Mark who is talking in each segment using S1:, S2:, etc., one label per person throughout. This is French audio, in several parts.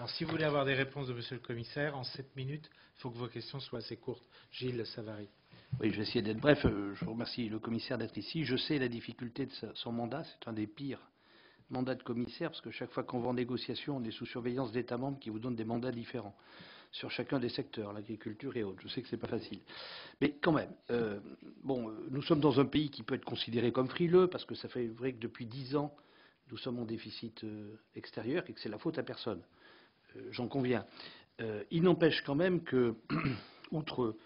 S1: Alors, si vous voulez avoir des réponses de Monsieur le Commissaire, en 7 minutes, il faut que vos questions soient assez courtes. Gilles Savary.
S2: Oui, je vais essayer d'être bref. Je vous remercie le commissaire d'être ici. Je sais la difficulté de son mandat. C'est un des pires mandats de commissaire, parce que chaque fois qu'on va en négociation, on est sous surveillance d'États membres qui vous donnent des mandats différents sur chacun des secteurs, l'agriculture et autres. Je sais que ce n'est pas facile. Mais quand même, nous sommes dans un pays qui peut être considéré comme frileux, parce que ça fait vrai que depuis 10 ans, nous sommes en déficit extérieur et que c'est la faute à personne. J'en conviens. Il n'empêche quand même que, outre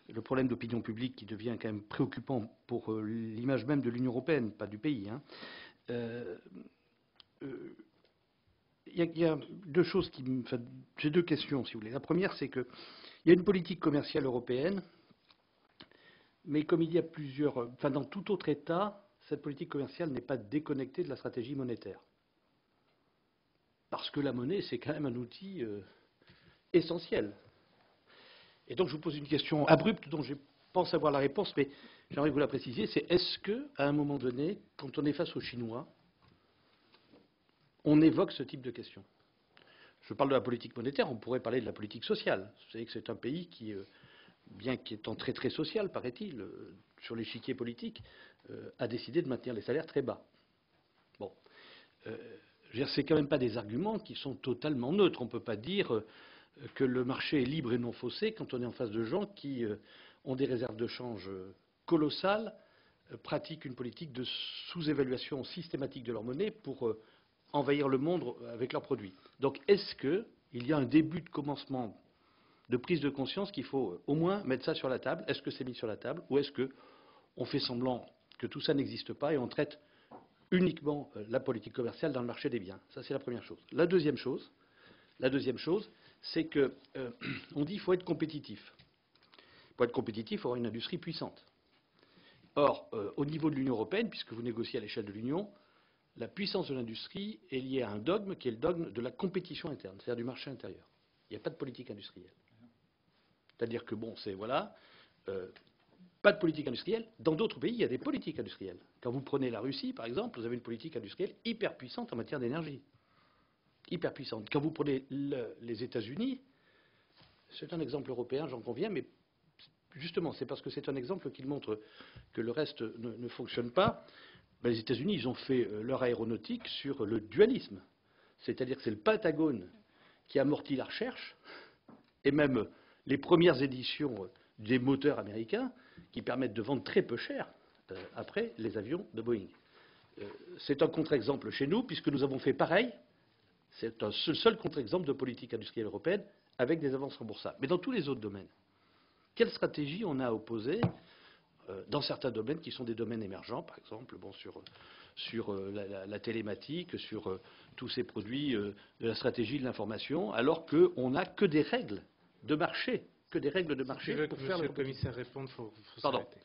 S2: le problème d'opinion publique qui devient quand même préoccupant pour l'image même de l'Union européenne, pas du pays, il y a deux choses qui me... Enfin, j'ai deux questions, si vous voulez. La première, c'est qu'il y a une politique commerciale européenne, mais comme il y a plusieurs... Enfin, dans tout autre État, cette politique commerciale n'est pas déconnectée de la stratégie monétaire. Parce que la monnaie, c'est quand même un outil essentiel. Et donc, je vous pose une question abrupte dont je pense avoir la réponse, mais j'aimerais que vous la précisiez. C'est est-ce qu'à un moment donné, quand on est face aux Chinois, on évoque ce type de questions? Je parle de la politique monétaire, on pourrait parler de la politique sociale. Vous savez que c'est un pays qui, bien qu'étant très très social, paraît-il, sur l'échiquier politique, a décidé de maintenir les salaires très bas. Bon. C'est quand même pas des arguments qui sont totalement neutres. On ne peut pas dire que le marché est libre et non faussé quand on est en face de gens qui ont des réserves de change colossales, pratiquent une politique de sous-évaluation systématique de leur monnaie pour envahir le monde avec leurs produits. Donc est-ce qu'il y a un début de commencement de prise de conscience qu'il faut au moins mettre ça sur la table? Est-ce que c'est mis sur la table ou est-ce qu'on fait semblant que tout ça n'existe pas et on traite uniquement la politique commerciale dans le marché des biens? Ça, c'est la première chose. La deuxième chose, c'est qu'on dit qu'il faut être compétitif. Pour être compétitif, il faut avoir une industrie puissante. Or, au niveau de l'Union européenne, puisque vous négociez à l'échelle de l'Union, la puissance de l'industrie est liée à un dogme qui est le dogme de la compétition interne, c'est-à-dire du marché intérieur. Il n'y a pas de politique industrielle. C'est-à-dire que, pas de politique industrielle. Dans d'autres pays, il y a des politiques industrielles. Quand vous prenez la Russie, par exemple, vous avez une politique industrielle hyper puissante en matière d'énergie. Hyper puissante. Quand vous prenez les États-Unis, c'est un exemple européen, j'en conviens, mais justement, c'est parce que c'est un exemple qui montre que le reste ne fonctionne pas. Les États-Unis, ils ont fait leur aéronautique sur le dualisme. C'est-à-dire que c'est le Pentagone qui amortit la recherche, et même les premières éditions des moteurs américains qui permettent de vendre très peu cher après les avions de Boeing. C'est un contre-exemple chez nous, puisque nous avons fait pareil. C'est un seul contre-exemple de politique industrielle européenne avec des avances remboursables. Mais dans tous les autres domaines, quelle stratégie on a opposée dans certains domaines qui sont des domaines émergents, par exemple sur la télématique, sur tous ces produits de la stratégie de l'information, alors qu'on n'a que des règles de marché,
S1: Si veut que Monsieur le Commissaire réponde, il faut s'arrêter.